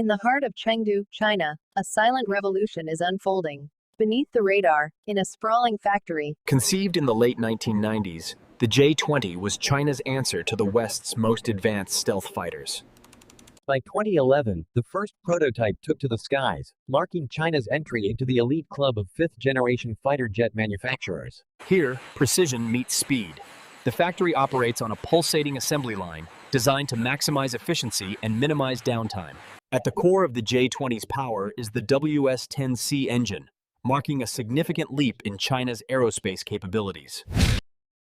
In the heart of Chengdu, China, a silent revolution is unfolding. Beneath the radar, in a sprawling factory, Conceived in the late 1990s, the J-20 was China's answer to the West's most advanced stealth fighters. By 2011, the first prototype took to the skies, marking China's entry into the elite club of fifth-generation fighter jet manufacturers. Here, precision meets speed. The factory operates on a pulsating assembly line designed to maximize efficiency and minimize downtime. At the core of the J-20's power is the WS-10C engine, marking a significant leap in China's aerospace capabilities.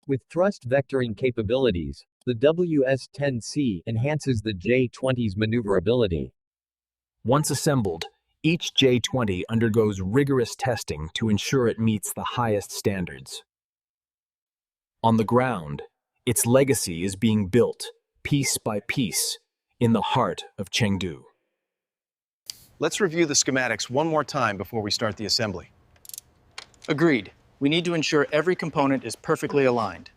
With thrust vectoring capabilities, the WS-10C enhances the J-20's maneuverability. Once assembled, each J-20 undergoes rigorous testing to ensure it meets the highest standards. On the ground, its legacy is being built, piece by piece, in the heart of Chengdu. Let's review the schematics one more time before we start the assembly. Agreed. We need to ensure every component is perfectly aligned.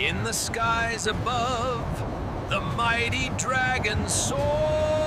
In the skies above, the mighty dragon soars.